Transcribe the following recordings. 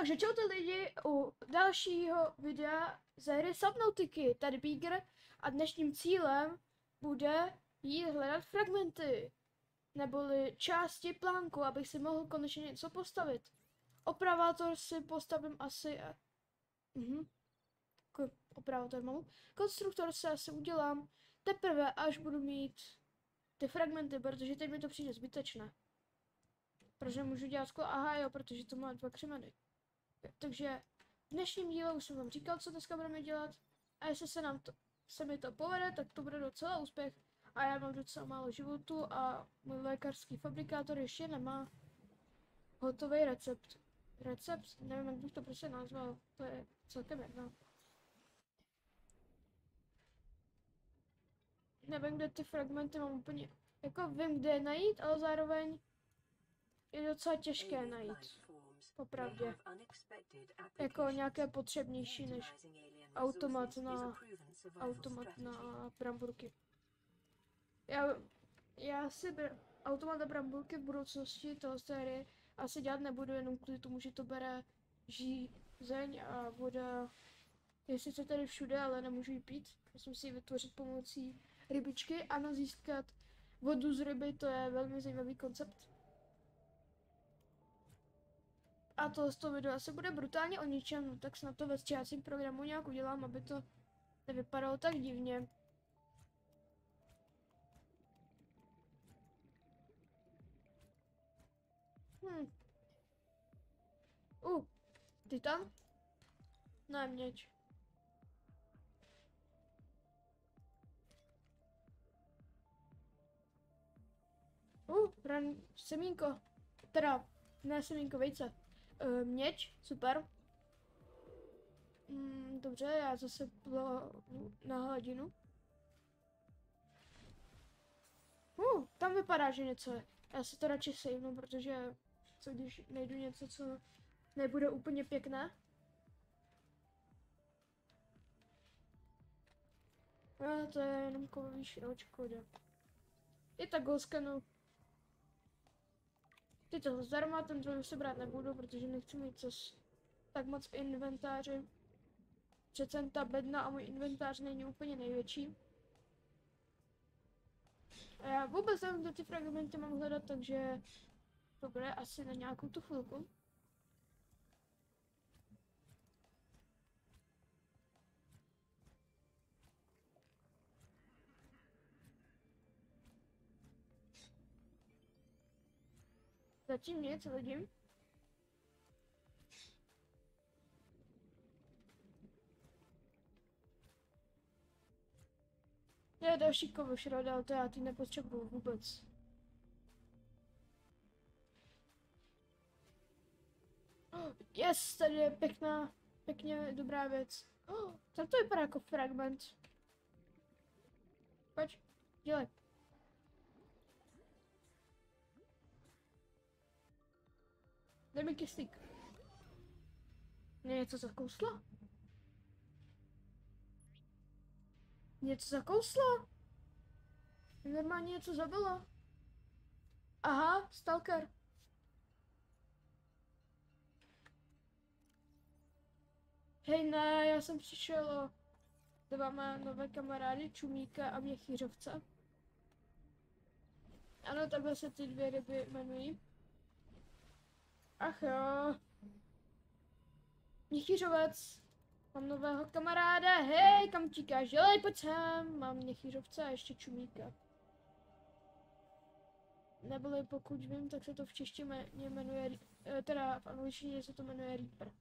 Takže čau ty lidi u dalšího videa ze hry Subnautiky, tady Beaker a dnešním cílem bude jít hledat fragmenty, neboli části plánku, abych si mohl konečně něco postavit. Opravátor si postavím asi... Opravátor mám. Konstruktor se asi udělám teprve, až budu mít ty fragmenty, protože teď mi to přijde zbytečné. Protože můžu dělat sklo, aha jo, protože to má 2 křemeny. Takže v dnešním díle už jsem vám říkal, co dneska budeme dělat. A jestli se mi to povede, tak to bude docela úspěch. A já mám docela málo životu a můj lékařský fabrikátor ještě nemá hotový recept. Recept? Nevím, jak bych to prostě nazval. To je celkem jedno. Nevím, kde ty fragmenty mám úplně... Jako vím, kde je najít, ale zároveň je docela těžké najít. Popravdě. Jako nějaké potřebnější než automat na bramburky. Já si automat na bramburky v budoucnosti toho série asi dělat nebudu, jenom kvůli tomu, že to bere žízeň a voda. Je sice tady všude, ale nemůžu ji pít. Musím si ji vytvořit pomocí rybičky. Ano, získat vodu z ryby, to je velmi zajímavý koncept. A to z toho videa asi bude brutálně o ničem, no tak snad to ve stříhacím programu nějak udělám, aby to nevypadalo tak divně. Titan? Ne, měč. Semínko. Teda, ne semínko, vejce. Měč, super. Dobře, já zase na hladinu. Tam vypadá, že něco je. Já se to radši sejmu, protože co když najdu něco, co nebude úplně pěkné. A to je jenom kovový šročko, I tak ho skanu. Ty to zdarma, ten druhý se brát nebudu, protože nechci mít tak moc v inventáři. Přece jen ta bedna a můj inventář není úplně největší. A já vůbec nevím, kde ty fragmenty mám hledat, takže to bude asi na nějakou tu chvilku. Zatím nic, lidi. Je další kovošrod, ale to já ty nepotřebuju vůbec. Yes, tady je pěkně dobrá věc. Tak to vypadá jako fragment. Pojď, dělej. Dej mi kyslík. Mě něco zakouslo? Něco zakouslo? Normálně něco zabilo. Aha, stalker. Hej ne, já jsem přišel o 2 mé nové kamarády, Čumíka a Měchýřovce. Ano, takhle se ty 2 ryby jmenují. Ach jo. Měchýřovec. Mám nového kamaráda, hej, kam tíkáš, dělej, pojď sem. Mám Měchýřovce a ještě Čumíka. Neboli pokud vím, tak se to v češtině jmenuje, teda v angličtině se to jmenuje Reaper.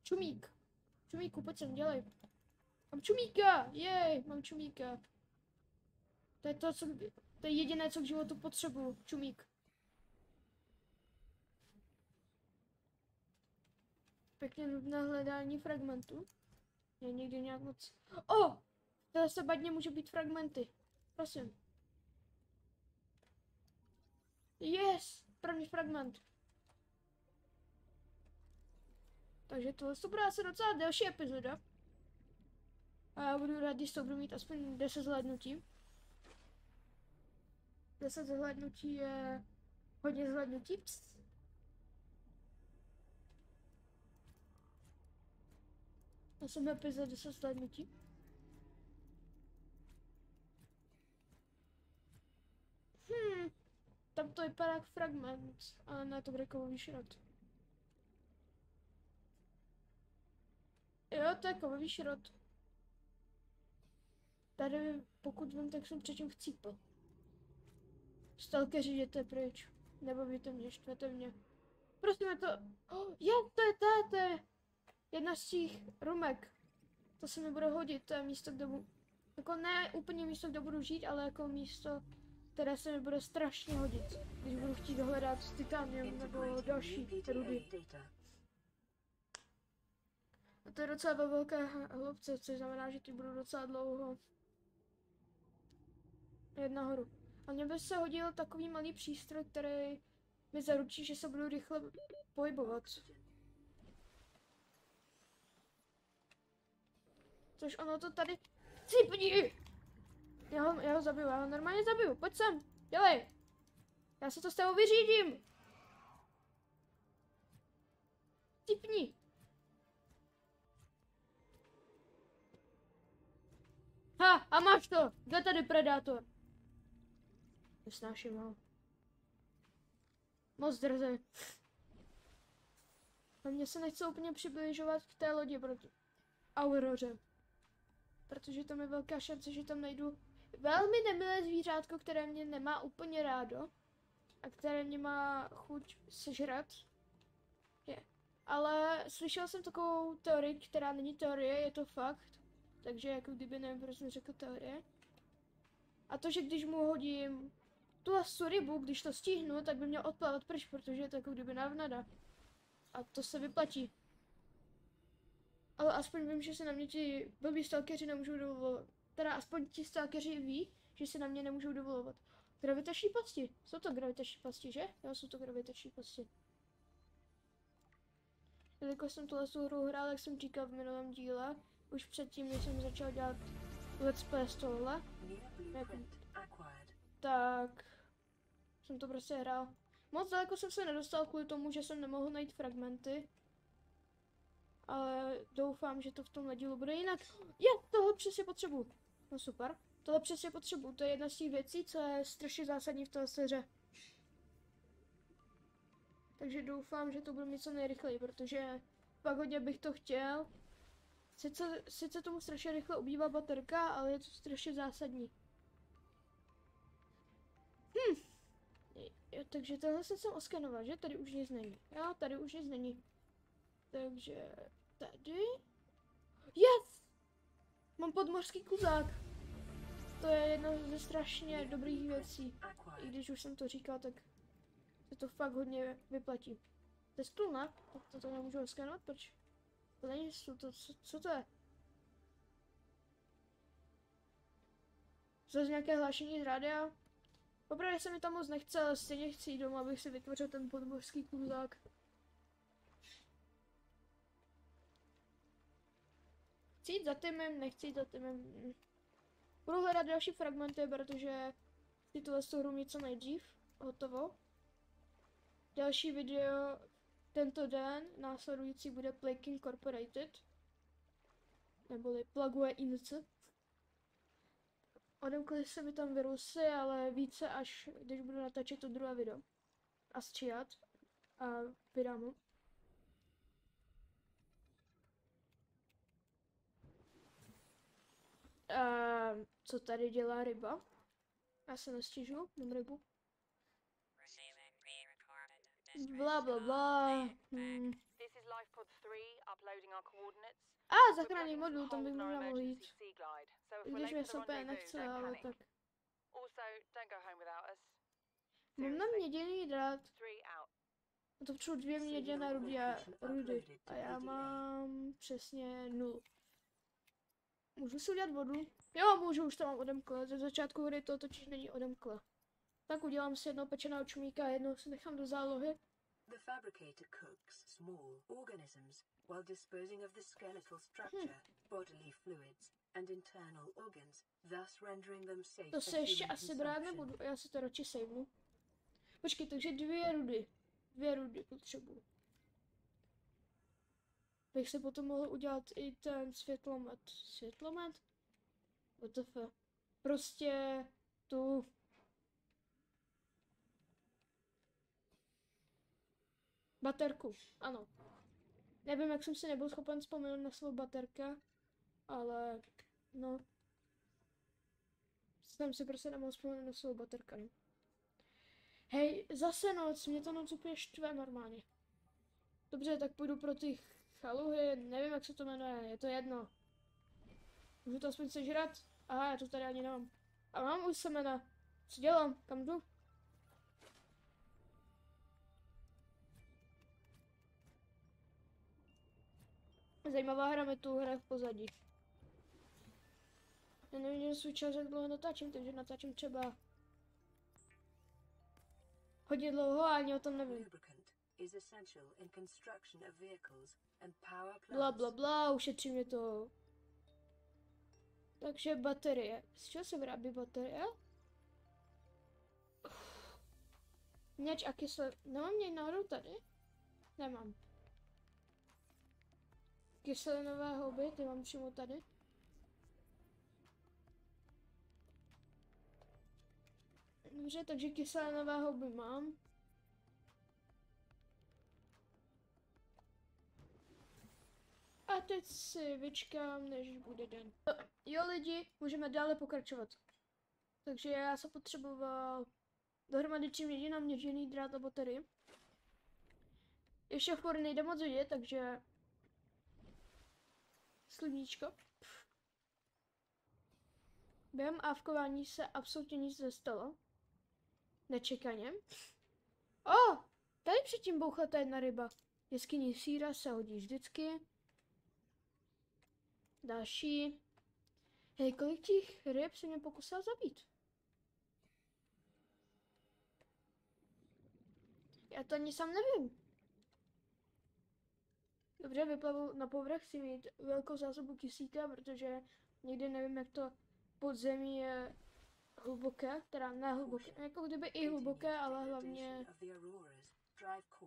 Čumík. Čumíku, pojď sem, dělej. Mám Čumíka, jej, mám Čumíka. To je to je jediné, co k životu potřebuju, Čumík. Pěkně nudné hledání fragmentů. Je někdy nějak moc... v téhle se badně může být fragmenty. Prosím. Yes! První fragment. Takže tohle to bude asi docela delší epizoda. A já budu rád, když to budu mít aspoň 10 zhlédnutí. 10 zhlédnutí je hodně zhlédnutí. Já jsem happy za 10 zhlédnutí. Tam to vypadá jak fragment, ale ne to brekový šrot. Jo, to je kovový šrot. Tady, pokud vím, tak jsem předtím chcípl. Stalkeři, jděte pryč. Nebavíte mě, štvete mě. Prostě mě to... Oh, to je jedna z těch rumek. To se mi bude hodit, to je místo, kde budu... Jako ne úplně místo, kde budu žít, ale jako místo, které se mi bude strašně hodit. Když budu chtít dohledat titanium nebo další rudy. A to je docela ve velké hloubce, což znamená, že ty budu docela dlouho jet nahoru. A mně by se hodil takový malý přístroj, který mi zaručí, že se budu rychle pohybovat. Což ono to tady... Cipni! Já ho zabiju, já ho normálně zabiju, pojď sem, dělej! Já se to s tebou vyřídím! Cipni! Ha, a máš to! Kde tady predátor? Nesnáším ho. Moc drze. A mně se nechce úplně přibližovat k té lodi, Auroře. Protože tam je velká šance, že tam najdu velmi nemilé zvířátko, které mě nemá úplně rádo. A které mě má chuť sežrat. Ale slyšel jsem takovou teorii, která není teorie, je to fakt. Takže jako kdyby nevím, proč jsem řekl teorie. A to, že když mu hodím tu rybu, když to stihnu, tak by měl odplavat pryč, protože je to jako kdyby návnada. A to se vyplatí. Ale aspoň vím, že se na mě ti blbí stalkeři nemůžou dovolovat. Teda aspoň ti stalkeři ví, že se na mě nemůžou dovolovat. Gravitační pasti. Jsou to gravitační pasti, že? Jo, jsou to gravitační pasti. Jelikož jsem tuhle hru hrál, jak jsem říkal v minulém díle, už předtím, než jsem začal dělat let's play z tohle, tak jsem to prostě hrál. Moc daleko jsem se nedostal kvůli tomu, že jsem nemohl najít fragmenty. Ale doufám, že to v tomhle dílu bude jinak. Tohle přesně potřebuju. No super. Tohle přesně potřebuju. To je jedna z těch věcí, co je strašně zásadní v té hře. Takže doufám, že to bude mít co nejrychleji, protože pak hodně bych to chtěl. Sice tomu strašně rychle ubývá baterka, ale je to strašně zásadní. Takže tohle jsem oskenoval, že? Tady už nic není. Jo, tady už nic není. Takže tady. Yes! Mám podmořský kluzák. To je jedna ze strašně dobrých věcí. I když už jsem to říkal, tak se to fakt hodně vyplatí. To je stůl, ne? To nemůžu oskenovat, proč? To není stůl, co to je? Zase nějaké hlášení z rádia? Popravdě se mi tam moc nechce, ale stejně chci jít domů, abych si vytvořil ten podmořský kluzák. Chci jít za Timem, nechci jít za Timem. Budu hledat další fragmenty, protože chci tuhle hru mít co nejdřív hotovo. Další video tento den, následující bude Plague Incorporated. Neboli Plague Inc. Odemkly se mi tam virusy, ale více až když budu natáčet to druhé video. A stříhat. A vydám ho. Co tady dělá ryba? Já se nestěžu, mám rybu. Bla bla bla. Zachrání modul, tam bych možná mohl jít. Když mě se úplně nechce, ale tak. Mám na měděný drát. A to potřebuji 2 měděné rudy. A já mám přesně 0. Můžu si udělat vodu? Jo, můžu, už to mám odemkle. Ze začátku hry to totiž není odemkle. Tak udělám si jednou pečeného čumíka a jednou si nechám do zálohy. The fabricator cooks small organisms while disposing of the skeletal structure, bodily fluids and internal organs, thus rendering them safe. To se ještě asi brát nebudu, já si to radši savenu. Počkej, takže 2 rudy. 2 rudy potřebuji. bych se potom mohl udělat i ten světlomet. Světlomet? WTF. Prostě tu... baterku, ano. Nevím, jak jsem si nebyl schopen vzpomenout na slovo baterka, ale no. Jsem si prostě nemohl vzpomenout na slovo baterka, no. Hej, zase noc, mě to noc úplně štve normálně. Dobře, tak půjdu pro ty chaluhy, nevím, jak se to jmenuje, je to jedno. Můžu to aspoň sežrat? Aha, já to tady ani nemám. A mám už semena. Co dělám? Kam jdu? Zajímavá hra mi tu hraje v pozadí. Já nevím, svůj čas, jak dlouho natáčím, takže natáčím třeba hodně dlouho a ani o tom nevím. Lubricant is essential in construction of vehicles and power Bla plants. bla bla, ušetří mě to. Takže baterie. Z čeho se vyrábí baterie? Měč a kyselina. Nemám něj náhodou tady? Nemám. Kyselinové houby, ty mám přímo tady. Dobře, takže kyselinové houby mám. A teď si vyčkám, než bude den. Jo lidi, můžeme dále pokračovat. Takže já jsem potřeboval dohromady čím jedinou měděný drát a baterii. Ještě furt nejde moc vidět, takže... Sluníčko. Během ávkování se absolutně nic nestalo. Nečekaně. Tady předtím bouchla ta jedna ryba. Jeskyní síra se hodí vždycky. Další. Hej, kolik těch ryb se mě pokusil zabít? Já to ani sám nevím. Dobře, vyplavu na povrch, chci mít velkou zásobu kyslíka, protože někdy nevím, jak to podzemí je hluboké, teda ne hluboké, jako kdyby i hluboké, ale hlavně,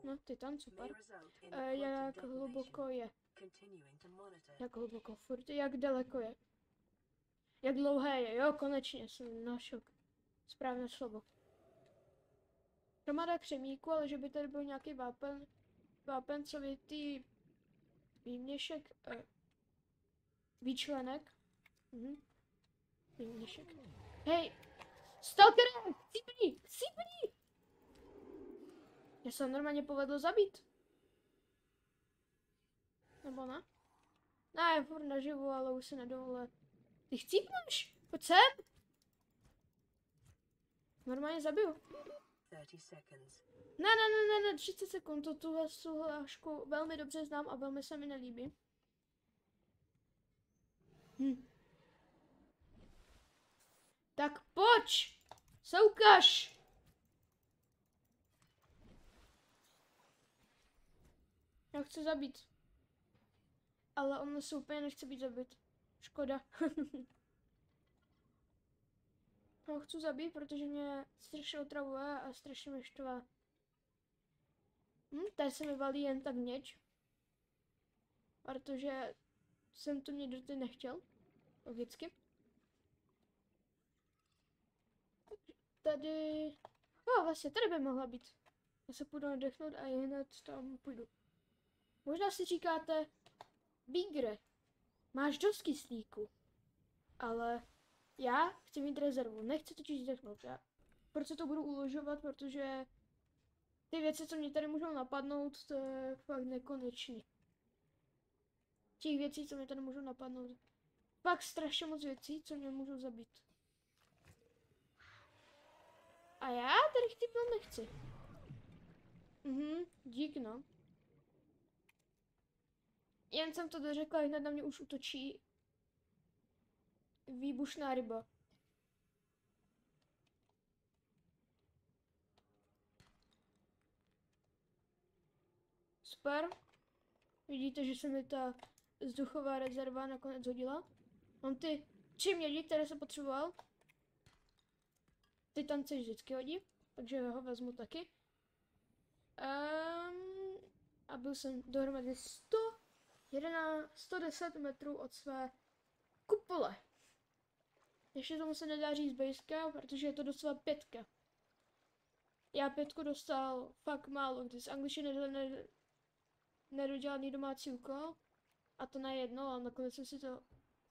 no titan, super, jak hluboko je, jak hluboko, furt, jak daleko je, jak dlouhé je, jo, konečně jsem našel správné slovo. Hromada křemíku, ale že by tady byl nějaký vápencovitý výměšek, výčlenek, výměšek. Hej, stalkere, chcípni! Mě se normálně povedlo zabít. Nebo ne? Ne, je furt naživu, ale už se nedovoluje. Ty chcípneš? Pojď sem! Normálně zabiju. 30 seconds. Ne, 30 sekund, tuhle hlášku velmi dobře znám a velmi se mi nelíbí. Tak pojď! Se ukaž! Já chci zabít. Ale on se úplně nechce být zabit. Škoda. No, chci zabít, protože mě strašně otravuje a strašně mě štve. Tady se mi valí jen tak měč. Protože jsem to mě doty nechtěl. Logicky. Tady... vlastně tady by mohla být. Já se půjdu nadechnout a hned tam půjdu. Možná si říkáte, Bigre, máš dost kyslíku. Ale já chci mít rezervu, nechci totiž zdechnout. Proč se to budu uložovat, protože ty věci, co mě tady můžou napadnout, to je fakt nekonečný. Těch věcí, co mě tady můžou napadnout. Fakt strašně moc věcí, co mě můžou zabít. A já tady chtěpnout nechci. Dík no. Jen jsem to dořekla, hned na mě už útočí výbušná ryba. Super. Vidíte, že se mi ta vzduchová rezerva nakonec hodila. Mám ty 3 mědi, které jsem potřeboval. Titan se vždycky hodí, takže ho vezmu taky. A byl jsem dohromady 100 110 metrů od své kupole. Ještě tomu se nedá říct bejska, protože je to docela 5. Já 5 dostal fakt málo, když z angličtiny nedodělaný domácí úkol. A to na jedno, ale nakonec jsem si to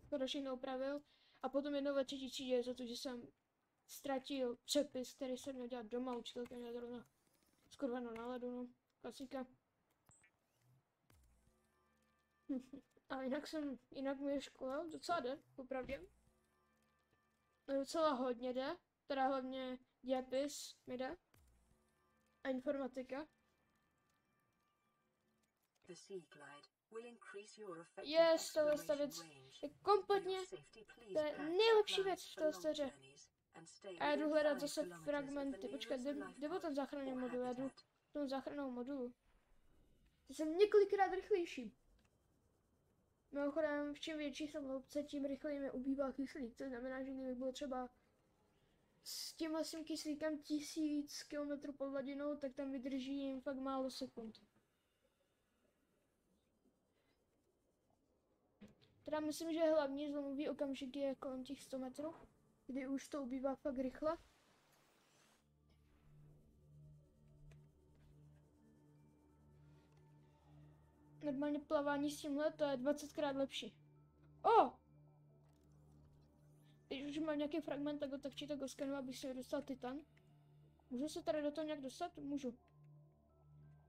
skoro všechno opravil. A potom jednou ve 3. třídě za to, že jsem ztratil přepis, který jsem měl dělat doma, učitelka měla zrovna skurvenou náladu, no. Klasika. A jinak moje škola docela jde, popravdě. Docela hodně jde, teda hlavně dějepis mi jde. A informatika. The Sea Glide will increase your effective Yes, tohle exploration věc range. je kompletně, For your safety, please to je pack nejlepší plans věc v for té long hře. journeys and stay A já jdu within hledat 5 zase kilometers of the fragmenty, počkat, nearest kde byl ten lifeboat záchranný or modul, já jdu habitat. k tomu záchrannému modulu. Jsem několikrát rychlejší. Mimochodem, v čím větší jsem hloubce, tím rychleji mi ubývá kyslík, to znamená, že kdyby bylo třeba s tímhle s tím kyslíkem 1000 km pod hladinou, tak tam vydržím fakt málo sekund. Teda myslím, že hlavní zlomový okamžik je kolem těch 100 metrů, kdy už to ubývá fakt rychle. Normálně plavání s tímhle to je 20krát lepší. Když už mám nějaký fragment, tak ho tak či tak oskanu, abych si dostal titan. Můžu se tady do toho nějak dostat? Můžu.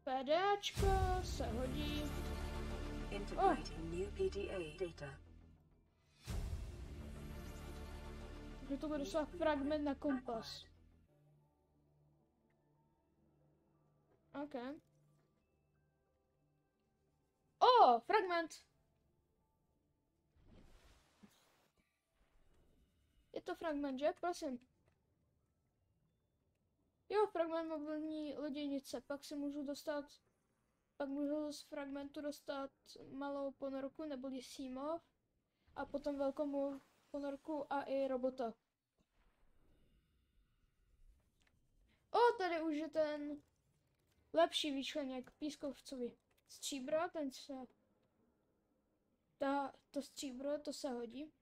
PDAčko se hodí. Integrating new PDA data. Takže to bude docela fragment na kompas. OK. Fragment! Je to fragment, že? Prosím. Jo, fragment mobilní loděnice. Pak můžu z fragmentu dostat malou ponorku, neboli Seamov. A potom velkou ponorku a i robota. Tady už je ten lepší výčleněk pískovcovi. Stříbro, to stříbro, to se hodí.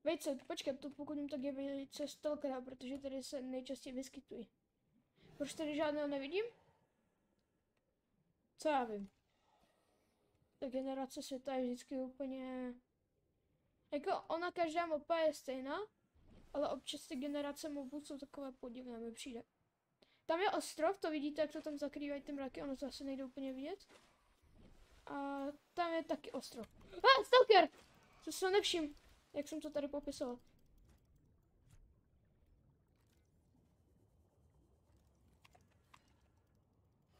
Vejce, počkat, to pokud jim tak je vejce stalkera, protože tady se nejčastěji vyskytují. Proč tady žádného nevidím? Co já vím. Ta generace světa je vždycky úplně... Jako ona každá mapa je stejná, ale občas ty generace mobů jsou takové podivné, mi přijde. Tam je ostrov, to vidíte, jak to tam zakrývají ty mraky, ono to asi nejde úplně vidět. A tam je taky ostrov. Stalker! Co se nevšim, jak jsem to tady popisoval.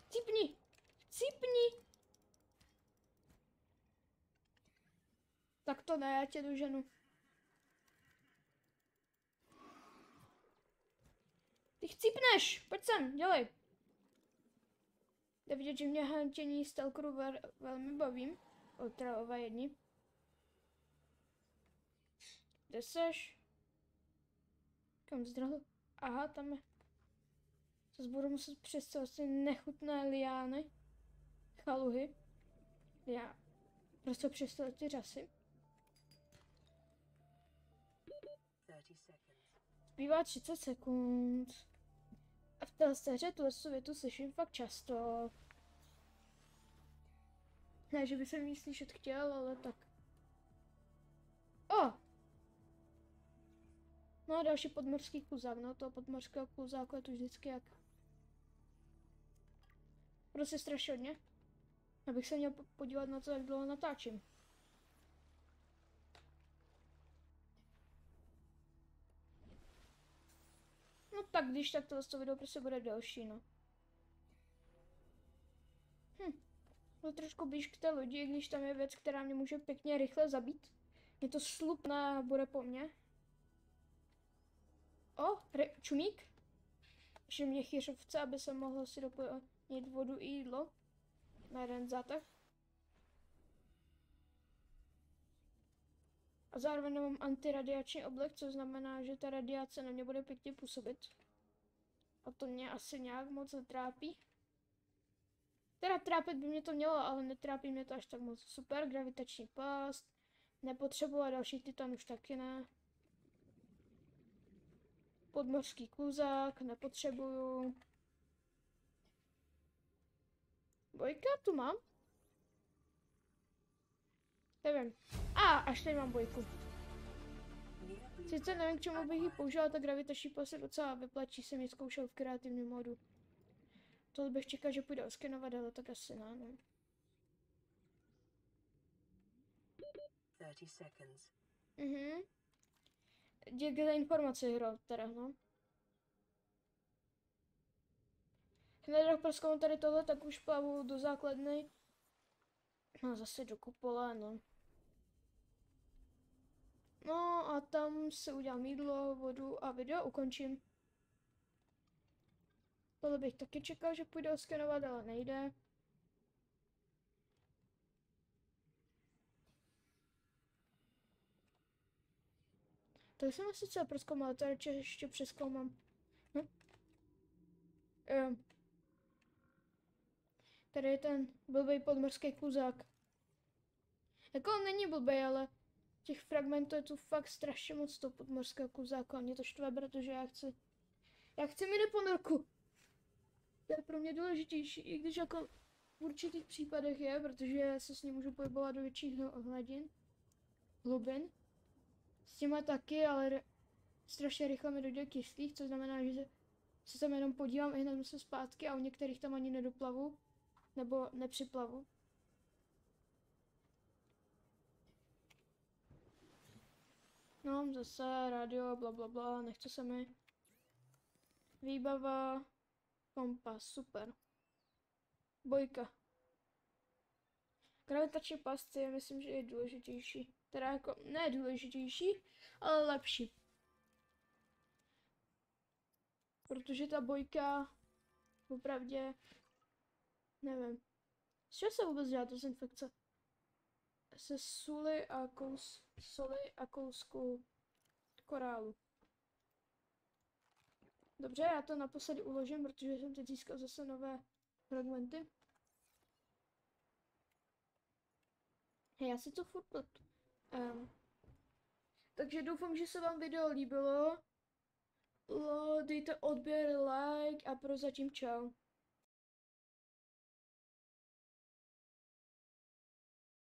Cipni! Cipni! Tak to ne, já tě doženu. Ty chcípneš! Pojď sem, dělej. Jde vidět, že mě hantění stalkerů velmi baví. Teda oba jedni. Kde seš? Kam zdrhl? Aha, tam je. Zase budu muset přestat ty nechutné liány. Chaluhy. Já prostě přestat ty řasy. 30 seconds. Zbývá 30 sekund. A v té hře tuhle větu slyším fakt často. Ne, že by jsem ji slyšet chtěl, ale tak. No a další podmořský kluzák, no toho podmořského kluzáku je to vždycky jak... Prostě strašně hodně. Abych se měl podívat na to, jak dlouho natáčím. No tak když tak tohle video prostě bude delší, no. No trošku blíž k té lodi, když tam je věc, která mě může pěkně rychle zabít. Je to slupná, bude po mně. Čumík. Ještě mě chyřovce, aby se mohlo si doplnit vodu i jídlo. Na jeden zátah. A zároveň mám antiradiační oblek, což znamená, že ta radiace na mě bude pěkně působit. A to mě asi nějak moc netrápí. Teda trápit by mě to mělo, ale netrápí mě to až tak moc. Super, gravitační past. Nepotřebuji a další titan už taky ne. Podmořský kluzák, nepotřebuju. Bojka tu mám? Nevím. Až tady mám bojku. Sice nevím, k čemu bych ji použila, ta gravitační past se docela vyplačí, jsem ji zkoušel v kreativním modu. Tohle bych čekal, že půjde oskenovat, ale tak asi ne, no. 30 seconds. Děkujeme informace, hro, teda, no. Hned jak prskám tady tohle, tak už plavu do základny. No, zase do kupole, no. No a tam si udělám jídlo, vodu a video ukončím. Tohle bych taky čekal, že půjde oskenovat, ale nejde. To jsem asi celé prozkoumal, to radši ještě přezkoumám. Tady je ten blbej podmořský kluzák. Jako on není blbej, ale těch fragmentů je tu fakt strašně moc toho podmořského kluzáku a mě to štve, protože já chci mít ponorku. To je pro mě důležitější, i když jako v určitých případech je, protože se s ním můžu pohybovat do větších hladin, hlubin. S těma taky, ale strašně rychle mi dojde kyslík, což znamená, že se tam jenom podívám a hned se zpátky a u některých tam ani nedoplavu, nebo nepřiplavu. No, zase rádio, blablabla, nechce se mi. Výbava, kompas, super. Bojka. Gravitační past je, myslím, že je důležitější. Teda jako, ne důležitější, ale lepší. Protože ta bojka, opravdě, nevím. Z čeho se vůbec dělá dezinfekce? Se soli a kousku korálu. Dobře, já to naposledy uložím, protože jsem teď získal zase nové fragmenty. Já si to furt takže doufám, že se vám video líbilo. Dejte odběr, like a prozatím čau.